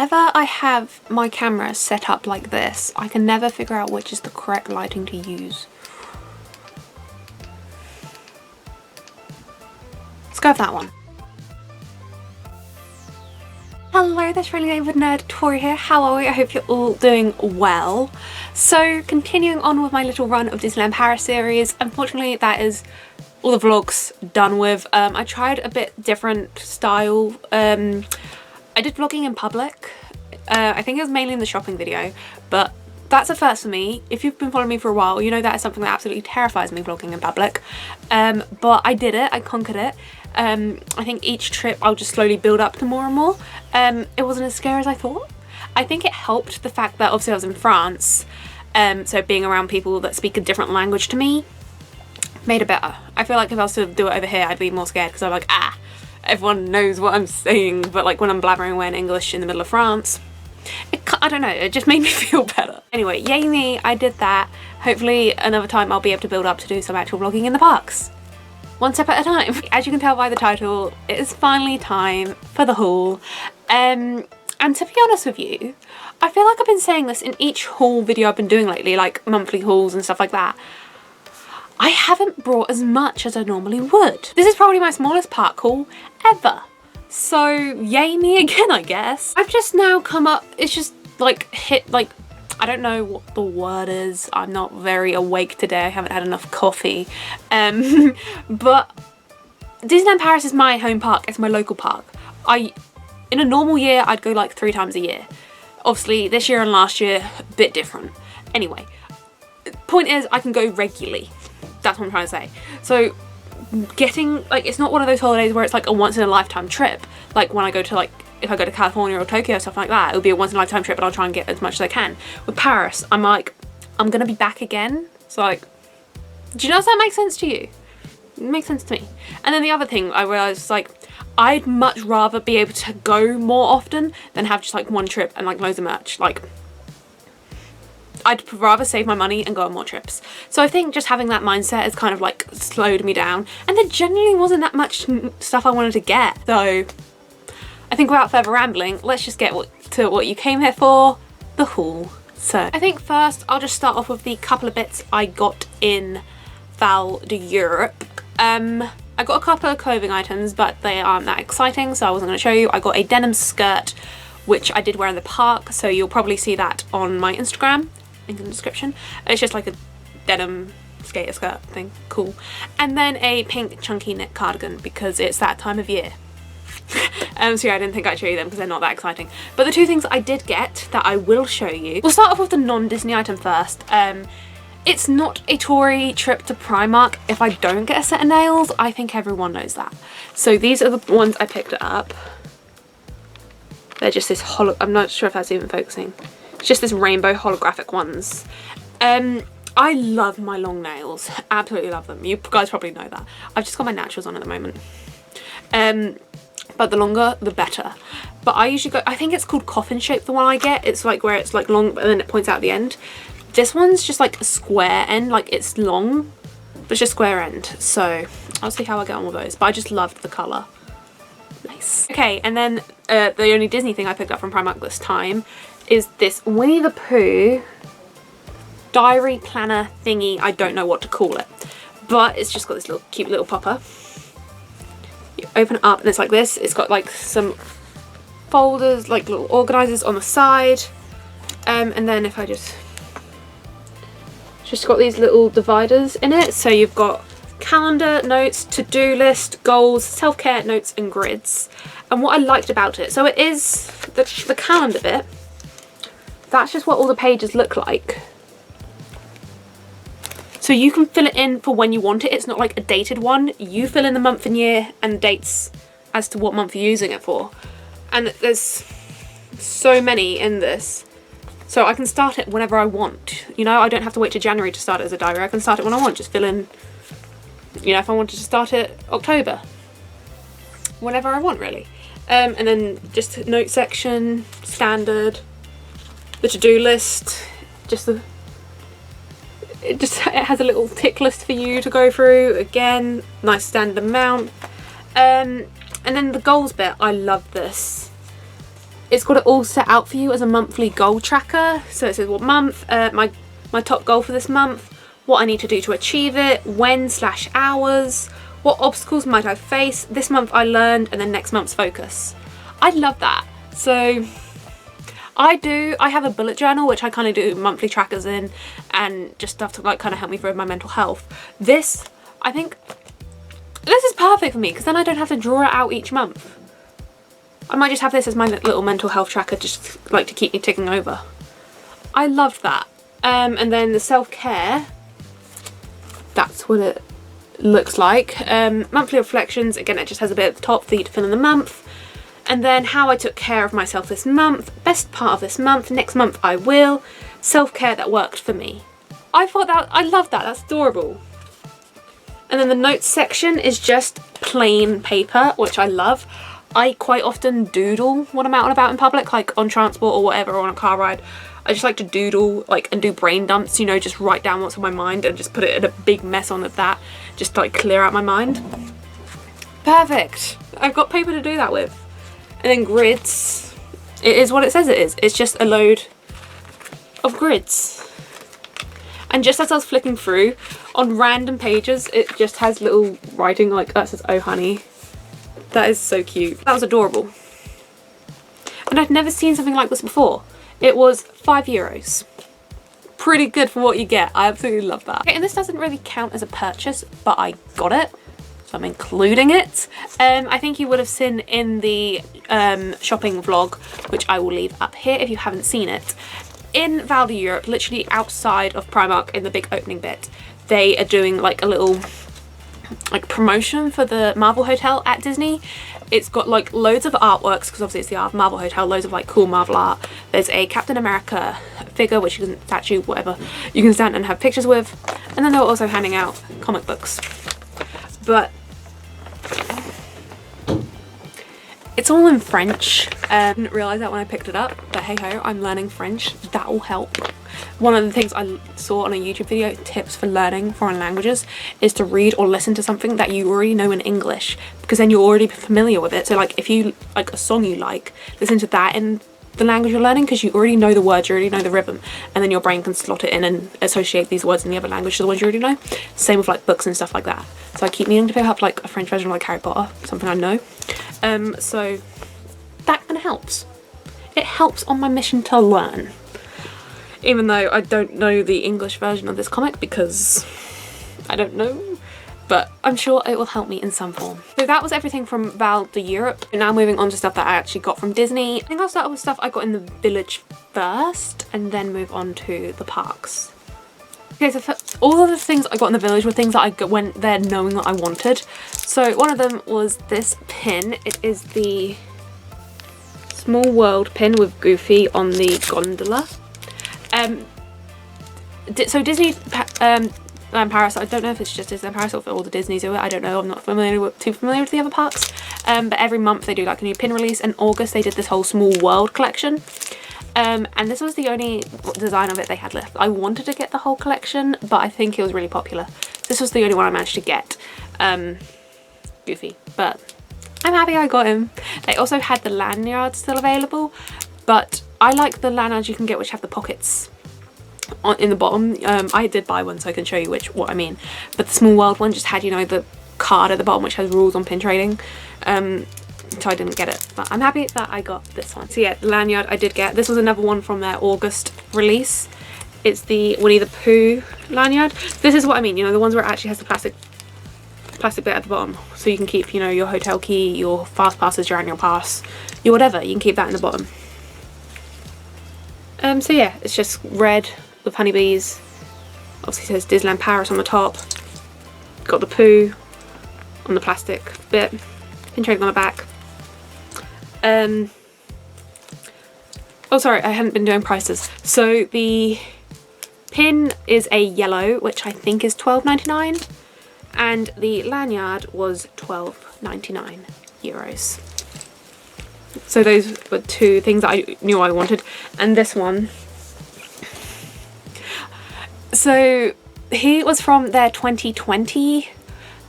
whenever I have my camera set up like this, I can never figure out which is the correct lighting to use. Let's go with that one. Hello, that's really David Nerd, Tori here. How are we? I hope you're all doing well. So, continuing on with my little run of Disneyland Paris series, unfortunately that is all the vlogs done with. I tried a bit different style. I did vlogging in public. I think it was mainly in the shopping video, but that's a first for me. If you've been following me for a while, you know that is something that absolutely terrifies me, vlogging in public. But I did it, I conquered it. I think each trip I'll just slowly build up to more and more. It wasn't as scary as I thought. I think it helped the fact that obviously I was in France, so being around people that speak a different language to me made it better. I feel like if I was to do it over here, I'd be more scared because I'm like, everyone knows what I'm saying, but like when I'm blabbering away in English in the middle of France, I don't know, it just made me feel better. Anyway, yay me, I did that. Hopefully another time I'll be able to build up to do some actual vlogging in the parks. One step at a time. As you can tell by the title, it is finally time for the haul. And to be honest with you, I feel like I've been saying this in each haul video I've been doing lately, like monthly hauls and stuff like that. I haven't brought as much as I normally would. This is probably my smallest park haul ever. So yay me again, I guess. I've just now come up, it's just like hit like, I don't know what the word is. I'm not very awake today. I haven't had enough coffee. But Disneyland Paris is my home park. It's my local park. In a normal year, I'd go like 3 times a year. Obviously, this year and last year, a bit different. Anyway, point is I can go regularly. That's what I'm trying to say. So getting, like, it's not one of those holidays where it's like a once in a lifetime trip. Like when I go to, like, if I go to California or Tokyo or stuff like that, it'll be a once in a lifetime trip and I'll try and get as much as I can. With Paris, I'm like, I'm gonna be back again. So like, do you know if that makes sense to you? It makes sense to me. And then the other thing I realised is like, I'd much rather be able to go more often than have just like one trip and like loads of merch. Like, I'd rather save my money and go on more trips. So I think just having that mindset has kind of like slowed me down. And there generally wasn't that much stuff I wanted to get. So I think without further rambling, let's just get to what you came here for, the haul. So I think first I'll just start off with the couple of bits I got in Val D'Europe. I got a couple of clothing items, but they aren't that exciting, so I wasn't going to show you. I got a denim skirt, which I did wear in the park, so you'll probably see that on my Instagram, link in the description. It's just like a denim skater skirt thing, cool. And then a pink chunky knit cardigan because it's that time of year. So yeah, I didn't think I'd show you them because they're not that exciting. But the two things I did get that I will show you, we'll start off with the non-Disney item first. It's not a Tori trip to Primark if I don't get a set of nails. I think everyone knows that. So these are the ones I picked up. They're just this I'm not sure if that's even focusing. It's just this rainbow holographic ones. I love my long nails. Absolutely love them. You guys probably know that. I've just got my naturals on at the moment. But the longer, the better. But I usually go, I think it's called coffin shape, the one I get. It's like where it's like long, but then it points out the end. This one's just like a square end, like it's long, but it's just square end. So I'll see how I get on with those. But I just loved the colour. Nice. Okay, and then the only Disney thing I picked up from Primark this time is this Winnie the Pooh diary planner thingy. I don't know what to call it, but it's just got this little cute little popper. You open it up and it's like this. It's got like some folders, like little organisers on the side. And then if I just got these little dividers in it. So you've got calendar, notes, to-do list, goals, self-care, notes and grids. And what I liked about it, so it is the calendar bit. That's just what all the pages look like. So you can fill it in for when you want it. It's not like a dated one. You fill in the month and year and dates as to what month you're using it for. And there's so many in this. So I can start it whenever I want. You know, I don't have to wait till January to start it as a diary. I can start it when I want. Just fill in, you know, if I wanted to start it October. Whenever I want, really. And then just note section, standard, the to-do list, it has a little tick list for you to go through. Again, nice standard amount. And then the goals bit, I love this. it's got it all set out for you as a monthly goal tracker. So it says what month, my top goal for this month, what I need to do to achieve it, when/hours, what obstacles might I face, this month I learned, and then next month's focus. I love that. So I have a bullet journal which I kind of do monthly trackers in and just stuff to like kind of help me through my mental health. This, I think, this is perfect for me because then I don't have to draw it out each month. I might just have this as my little mental health tracker just like to keep me ticking over. I loved that. And then the self-care, that's what it looks like. Monthly reflections, again it just has a bit at the top for you to fill in the month. And then how I took care of myself this month, best part of this month, next month I will, self-care that worked for me. I thought that, I love that, that's adorable. And then the notes section is just plain paper, which I love. I quite often doodle when I'm out and about in public, like on transport or whatever, or on a car ride. I just like to doodle like and do brain dumps, you know, just write down what's on my mind and just put it in a big mess on of that, just to like clear out my mind. Perfect. I've got paper to do that with. And then grids, it is what it says it is. It's just a load of grids. And just as I was flicking through, on random pages, it just has little writing like that says, "Oh honey." That is so cute. That was adorable. And I'd never seen something like this before. It was €5. Pretty good for what you get. I absolutely love that. Okay, and this doesn't really count as a purchase, but I got it. So I'm including it. I think you would have seen in the shopping vlog, which I will leave up here if you haven't seen it. In Val D'Europe, literally outside of Primark in the big opening bit, they are doing like a little like promotion for the Marvel Hotel at Disney. It's got like loads of artworks because obviously it's the Marvel Hotel, loads of like cool Marvel art. There's a Captain America figure which you can, statue, whatever, you can stand and have pictures with. And then they were also handing out comic books. But it's all in French. I didn't realise that when I picked it up, but hey ho, I'm learning French. That will help. One of the things I saw on a YouTube video, tips for learning foreign languages, is to read or listen to something that you already know in English, because then you're already familiar with it. So like if you like a song you like, listen to that in the language you're learning because you already know the words, you already know the rhythm, and then your brain can slot it in and associate these words in the other language to the ones you already know. Same with like books and stuff like that. So I keep meaning to pick up like a French version of like Harry Potter, something I know. So that kind of helps. It helps on my mission to learn. Even though I don't know the English version of this comic because I don't know, but I'm sure it will help me in some form. So that was everything from Val D'Europe. Now moving on to stuff that I actually got from Disney. I think I'll start with stuff I got in the village first and then move on to the parks. Okay, so for all of the things I got in the village were things that I went there knowing that I wanted. So one of them was this pin. It is the Small World pin with Goofy on the gondola. So Disneyland Paris, I don't know if it's just Disneyland Paris or if all the Disneys do it, I don't know, I'm not too familiar with the other parks. But every month they do like a new pin release. In August they did this whole Small World collection. And this was the only design of it they had left. I wanted to get the whole collection, but I think it was really popular. This was the only one I managed to get. Goofy, but I'm happy I got him. They also had the lanyards still available, but I like the lanyards you can get which have the pockets in the bottom. I did buy one so I can show you what I mean, but the Small World one just had, you know, the card at the bottom which has rules on pin trading. So I didn't get it, but I'm happy that I got this one. So yeah, the lanyard I did get. This was another one from their August release. It's the Winnie the Pooh lanyard. This is what I mean, you know, the ones where it actually has the plastic bit at the bottom, so you can keep, you know, your hotel key, your fast passes, your annual pass, your whatever, you can keep that in the bottom. So yeah, it's just red with honeybees. Obviously it says Disneyland Paris on the top. Got the Pooh on the plastic bit. Pin trading on the back. Oh sorry, I hadn't been doing prices. So the pin is a yellow, which I think is €12.99, and the lanyard was €12.99. So those were two things that I knew I wanted. And this one, so he was from their 2020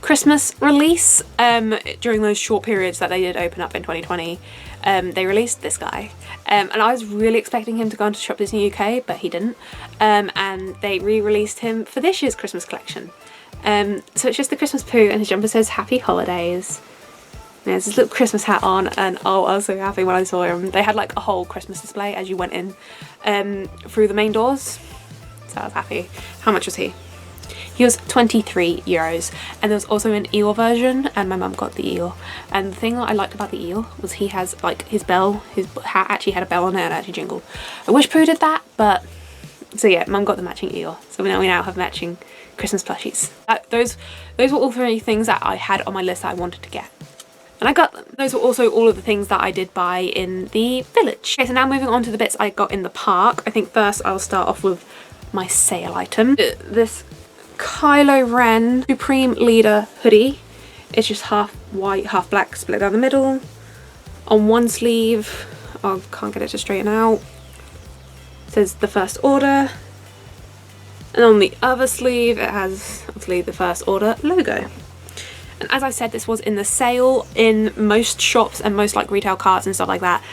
Christmas release, during those short periods that they did open up in 2020. they released this guy. And I was really expecting him to go on to Shop Disney UK, but he didn't. And they re-released him for this year's Christmas collection. So it's just the Christmas Pooh, and his jumper says Happy Holidays. He has his little Christmas hat on, and oh, I was so happy when I saw him. They had like a whole Christmas display as you went in through the main doors. So I was happy. How much was he? He was €23, and there was also an eel version, and my mum got the eel. And the thing that I liked about the eel was he has like his bell, his hat actually had a bell on it and actually jingled. I wish Pooh did that, but so yeah, mum got the matching eel, so we now have matching Christmas plushies. Those were all 3 things that I had on my list that I wanted to get, and I got them. Those were also all of the things that I did buy in the village. Okay, so now moving on to the bits I got in the park. I think first I'll start off with my sale item. This Kylo Ren Supreme Leader hoodie. It's just half white, half black, split down the middle. On one sleeve, I can't get it to straighten out, it says the First Order. And on the other sleeve, it has obviously the First Order logo. And as I said, this was in the sale in most shops and most like retail carts and stuff like that.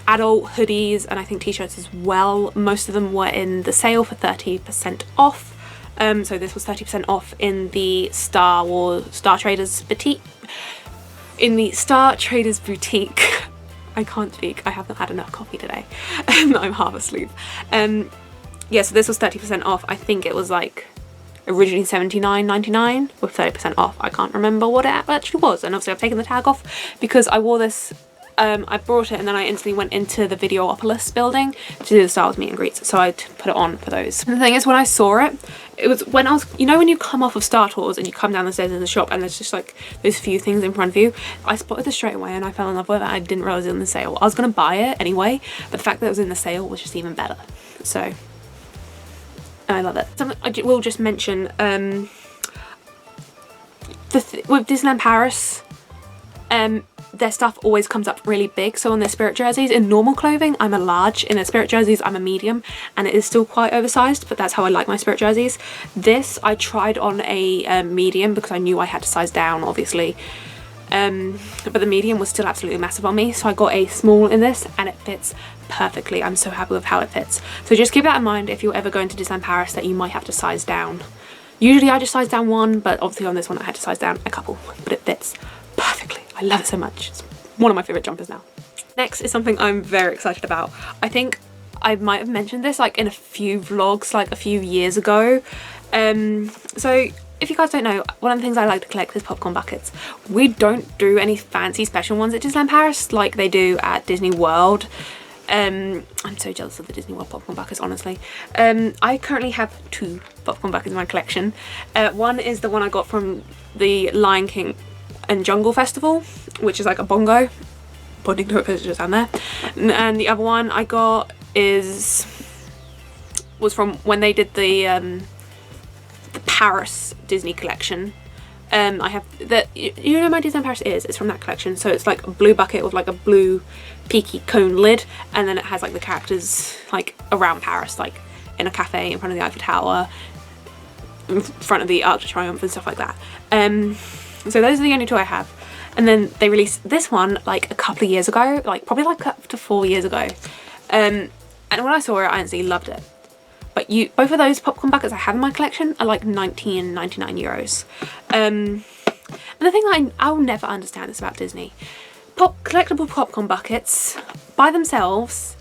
Adult hoodies and I think t-shirts as well. Most of them were in the sale for 30% off. So this was 30% off in the Star Traders Boutique. In the Star Traders Boutique. I can't speak. I haven't had enough coffee today. I'm half asleep. Yeah, so this was 30% off. I think it was like originally $79.99 with 30% off. I can't remember what it actually was, and obviously I've taken the tag off because I wore this. I brought it and then I instantly went into the Videopolis building to do the Star Wars meet and greets, so I put it on for those. And the thing is, when I saw it, it was when I was, you know, when you come off of Star Tours and you come down the stairs in the shop and there's just like those few things in front of you, I spotted this straight away and I fell in love with it. I didn't realise it was in the sale. I was going to buy it anyway, but the fact that it was in the sale was just even better. So I love it. Something I will just mention, with Disneyland Paris, their stuff always comes up really big. So on their Spirit jerseys, in normal clothing I'm a large, in their Spirit jerseys I'm a medium, and it is still quite oversized, but that's how I like my Spirit jerseys. This I tried on a medium because I knew I had to size down obviously, but the medium was still absolutely massive on me, so I got a small in this and it fits perfectly. I'm so happy with how it fits. So just keep that in mind if you're ever going to Disneyland Paris, that you might have to size down. Usually I just size down 1, but obviously on this one I had to size down a couple, but it fits perfectly. I love it so much. It's one of my favourite jumpers now. Next is something I'm very excited about. I think I might have mentioned this like in a few vlogs like a few years ago. So if you guys don't know, one of the things I like to collect is popcorn buckets. We don't do any fancy special ones at Disneyland Paris like they do at Disney World. I'm so jealous of the Disney World popcorn buckets, honestly. I currently have 2 popcorn buckets in my collection. One is the one I got from the Lion King and Jungle Festival, which is like a bongo, pointing to a picture just down there. And the other one I got was from when they did the Paris Disney collection. I have that, you know, my Disneyland Paris it's from that collection, so it's like a blue bucket with like a blue peaky cone lid, and then it has like the characters like around Paris, like in a cafe in front of the Eiffel Tower, in front of the Arc de Triomphe and stuff like that. So those are the only 2 I have. And then they released this one like a couple of years ago, like probably like up to 4 years ago. And when I saw it, I instantly loved it. But both of those popcorn buckets I have in my collection are like €19 and €99. And the thing I'll never understand this about Disney. Collectible popcorn buckets by themselves,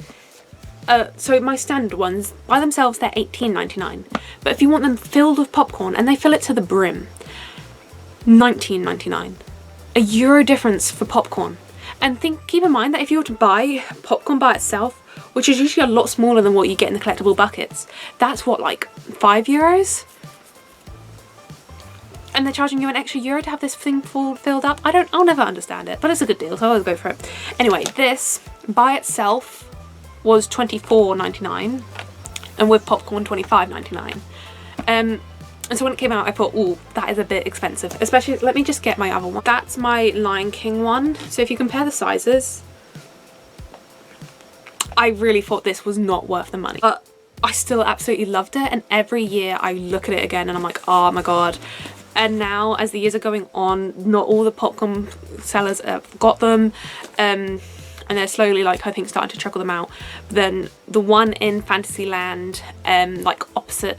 so my standard ones, by themselves they're $18.99. But if you want them filled with popcorn, and they fill it to the brim, $19.99. €1 difference for popcorn. And keep in mind that if you were to buy popcorn by itself, which is usually a lot smaller than what you get in the collectible buckets, that's what, like €5? And they're charging you an extra €1 to have this thing filled up. I'll never understand it, but it's a good deal, so I'll go for it. Anyway, this by itself was $24.99, and with popcorn $25.99. And so when it came out, I thought, ooh, that is a bit expensive. Especially, let me just get my other one. That's my Lion King one. So if you compare the sizes, I really thought this was not worth the money. But I still absolutely loved it. And every year I look at it again and I'm like, oh my God. And now as the years are going on, not all the popcorn sellers have got them. and they're slowly, like, I think starting to trickle them out. But then the one in Fantasyland, like opposite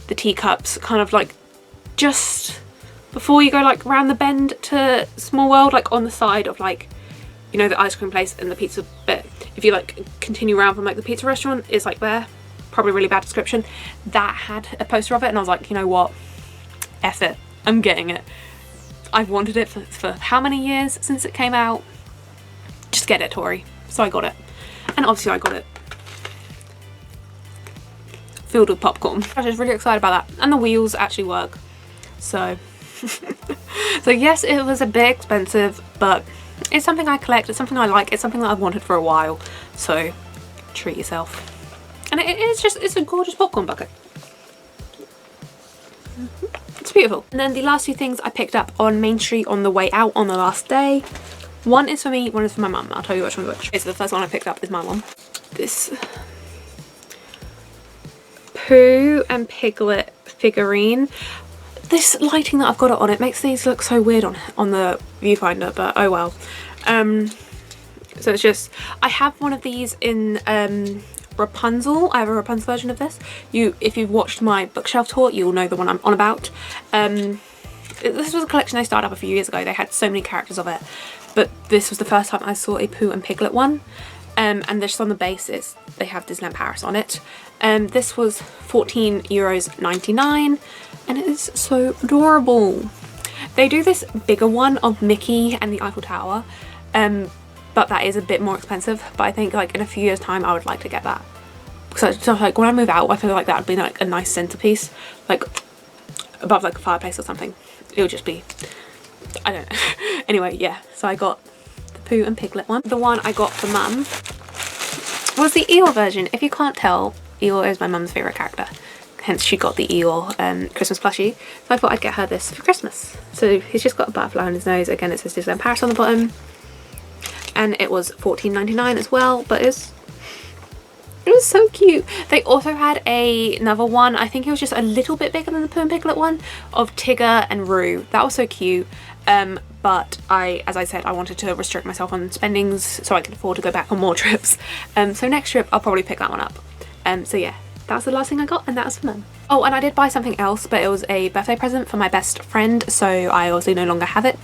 the teacups, kind of like just before you go like around the bend to Small World, like on the side of, like, you know, the ice cream place and the pizza bit. If you like continue around from like the pizza restaurant, is like there, probably really bad description, that had a poster of it, and I was like, you know what, F it, I'm getting it. I've wanted it for how many years since it came out? Just get it, Tori. So I got it, and obviously I got it filled with popcorn. I was just really excited about that, and the wheels actually work, so so yes, it was a bit expensive, but it's something I collect, it's something I like, it's something that I've wanted for a while, so treat yourself. And it's a gorgeous popcorn bucket. It's beautiful. And then the last two things I picked up on Main Street on the way out on the last day. One is for me, one is for my mum. I'll tell you which one's which. Okay, so the first one I picked up is my one. This Pooh and Piglet figurine. This lighting that I've got it on, it makes these look so weird on the viewfinder, but oh well. So it's just, I have one of these in Rapunzel. I have a Rapunzel version of this. If you've watched my bookshelf tour, you'll know the one I'm on about. This was a collection they started up a few years ago. They had so many characters of it, but this was the first time I saw a Pooh and Piglet one. And this on the basis they have Disneyland Paris on it. This was €14.99, and it is so adorable. They do this bigger one of Mickey and the Eiffel Tower, but that is a bit more expensive. But I think like in a few years time I would like to get that, because like when I move out I feel like that would be like a nice centerpiece, like above like a fireplace or something. It would just be, I don't know. Anyway, yeah, so I got the Pooh and Piglet one. The one I got for mum was the Eeyore version. If you can't tell, Eeyore is my mum's favourite character. Hence she got the Eeyore Christmas plushie. So I thought I'd get her this for Christmas. So he's just got a butterfly on his nose. Again, it says Disneyland Paris on the bottom. And it was $14.99 as well, but it was so cute. They also had another one, I think it was just a little bit bigger than the Pooh and Piglet one, of Tigger and Roo. That was so cute. But as I said, I wanted to restrict myself on spendings so I could afford to go back on more trips. So next trip I'll probably pick that one up. So yeah, that was the last thing I got, and that was for mum. Oh, and I did buy something else, but it was a birthday present for my best friend, so I also no longer have it.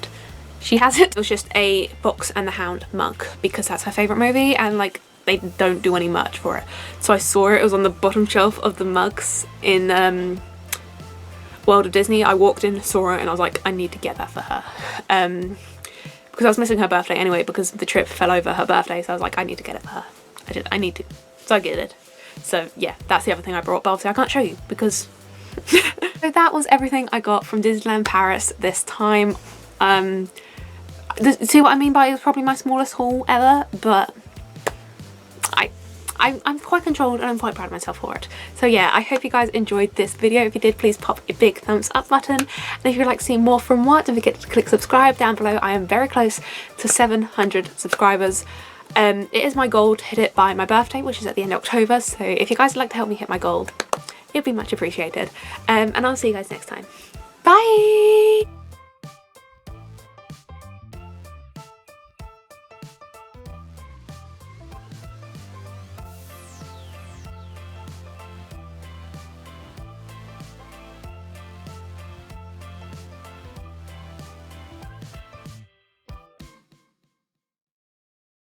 She has it. It was just a Fox and the Hound mug, because that's her favourite movie, and like they don't do any merch for it. So I saw it was on the bottom shelf of the mugs in World of Disney. I walked in, saw it, and I was like, I need to get that for her. Because I was missing her birthday anyway, because the trip fell over her birthday, so I was like, I need to get it for her. I need to. So I get it. So yeah, that's the other thing I brought, but obviously I can't show you because so that was everything I got from Disneyland Paris this time. See what I mean by it's probably my smallest haul ever, but I'm quite controlled and I'm quite proud of myself for it. So yeah, I hope you guys enjoyed this video. If you did, please pop a big thumbs up button, and if you'd like to see more from what, don't forget to click subscribe down below. I am very close to 700 subscribers. It is my goal to hit it by my birthday, which is at the end of October, so if you guys would like to help me hit my goal, it'd be much appreciated. And I'll see you guys next time. Bye!